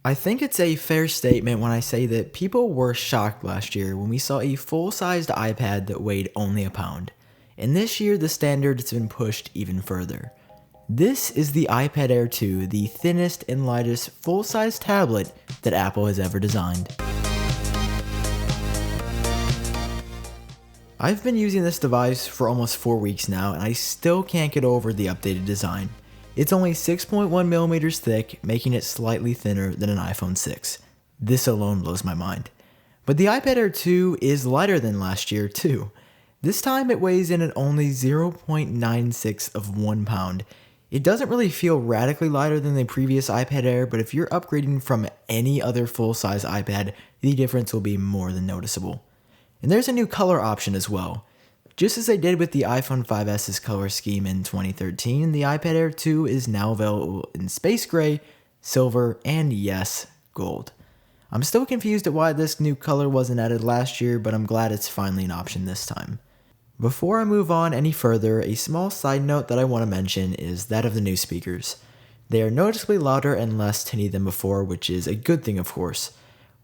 I think it's a fair statement when I say that people were shocked last year when we saw a full-sized iPad that weighed only a pound. And this year the standard has been pushed even further. This is the iPad Air 2, the thinnest and lightest full-size tablet that Apple has ever designed. I've been using this device for almost 4 weeks now and I still can't get over the updated design. It's only 6.1 millimeters thick, making it slightly thinner than an iPhone 6. This alone blows my mind. But the iPad Air 2 is lighter than last year too. This time it weighs in at only 0.96 of 1 pound. It doesn't really feel radically lighter than the previous iPad Air, but if you're upgrading from any other full-size iPad, the difference will be more than noticeable. And there's a new color option as well. Just as they did with the iPhone 5s's color scheme in 2013, the iPad Air 2 is now available in space gray, silver, and yes, gold. I'm still confused at why this new color wasn't added last year, but I'm glad it's finally an option this time. Before I move on any further, a small side note that I want to mention is that of the new speakers. They are noticeably louder and less tinny than before, which is a good thing of course.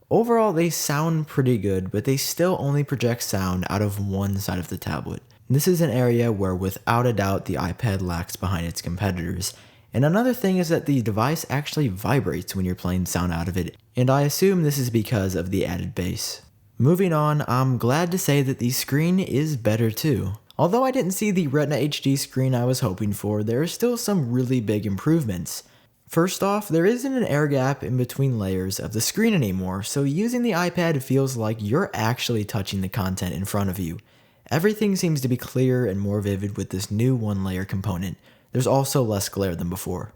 Overall, they sound pretty good, but they still only project sound out of one side of the tablet. This is an area where without a doubt the iPad lags behind its competitors. And another thing is that the device actually vibrates when you're playing sound out of it, and I assume this is because of the added bass. Moving on, I'm glad to say that the screen is better too. Although I didn't see the Retina HD screen I was hoping for, there are still some really big improvements. First off, there isn't an air gap in between layers of the screen anymore, so using the iPad feels like you're actually touching the content in front of you. Everything seems to be clearer and more vivid with this new one-layer component. There's also less glare than before.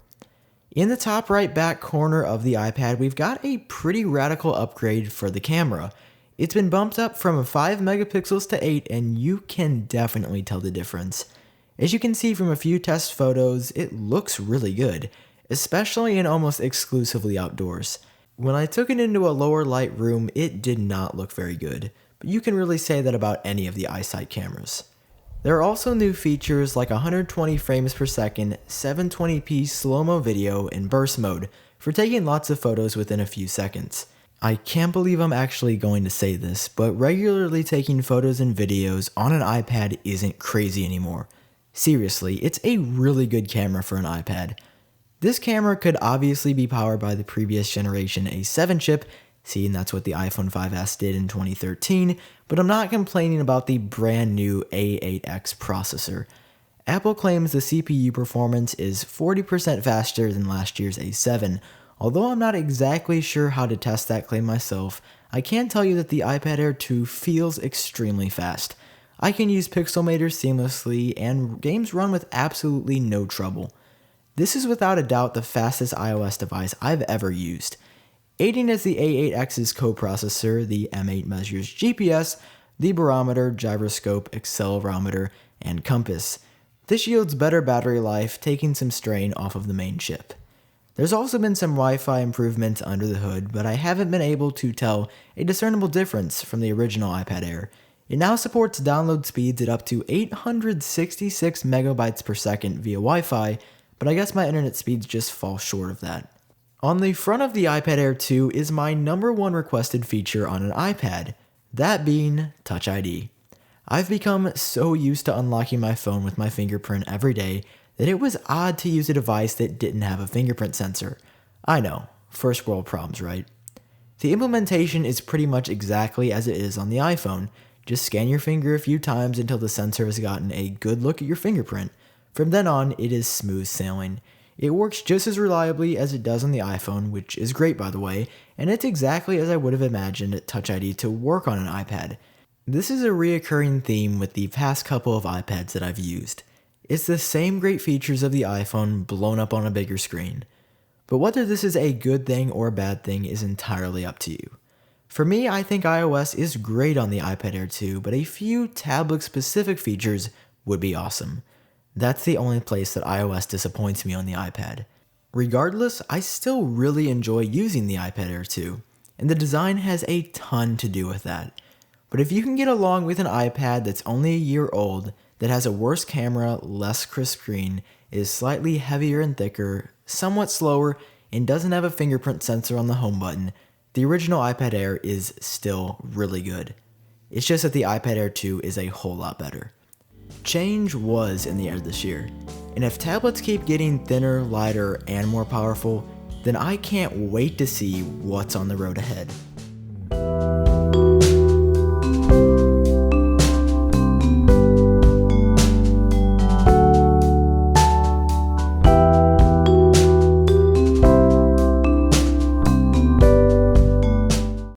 In the top right back corner of the iPad, we've got a pretty radical upgrade for the camera. It's been bumped up from 5 megapixels to 8, and you can definitely tell the difference. As you can see from a few test photos, it looks really good, especially in almost exclusively outdoors. When I took it into a lower light room, it did not look very good, but you can really say that about any of the iSight cameras. There are also new features like 120 frames per second, 720p slow-mo video, and burst mode for taking lots of photos within a few seconds. I can't believe I'm actually going to say this, but regularly taking photos and videos on an iPad isn't crazy anymore. Seriously, it's a really good camera for an iPad. This camera could obviously be powered by the previous generation A7 chip, seeing that's what the iPhone 5s did in 2013, but I'm not complaining about the brand new A8X processor. Apple claims the CPU performance is 40% faster than last year's A7. Although I'm not exactly sure how to test that claim myself, I can tell you that the iPad Air 2 feels extremely fast. I can use Pixelmator seamlessly, and games run with absolutely no trouble. This is without a doubt the fastest iOS device I've ever used. Aiding is the A8X's coprocessor, the M8 measures GPS, the barometer, gyroscope, accelerometer, and compass. This yields better battery life, taking some strain off of the main chip. There's also been some Wi-Fi improvements under the hood, but I haven't been able to tell a discernible difference from the original iPad Air. It now supports download speeds at up to 866 megabytes per second via Wi-Fi, but I guess my internet speeds just fall short of that. On the front of the iPad Air 2 is my number one requested feature on an iPad, that being Touch ID. I've become so used to unlocking my phone with my fingerprint every day that it was odd to use a device that didn't have a fingerprint sensor. I know, first world problems, right? The implementation is pretty much exactly as it is on the iPhone. Just scan your finger a few times until the sensor has gotten a good look at your fingerprint. From then on, it is smooth sailing. It works just as reliably as it does on the iPhone, which is great by the way, and it's exactly as I would have imagined Touch ID to work on an iPad. This is a reoccurring theme with the past couple of iPads that I've used. It's the same great features of the iPhone blown up on a bigger screen. But whether this is a good thing or a bad thing is entirely up to you. For me, I think iOS is great on the iPad Air 2, but a few tablet-specific features would be awesome. That's the only place that iOS disappoints me on the iPad. Regardless, I still really enjoy using the iPad Air 2, and the design has a ton to do with that. But if you can get along with an iPad that's only a year old, that has a worse camera, less crisp screen, is slightly heavier and thicker, somewhat slower, and doesn't have a fingerprint sensor on the home button, the original iPad Air is still really good. It's just that the iPad Air 2 is a whole lot better. Change was in the air this year, and if tablets keep getting thinner, lighter, and more powerful, then I can't wait to see what's on the road ahead.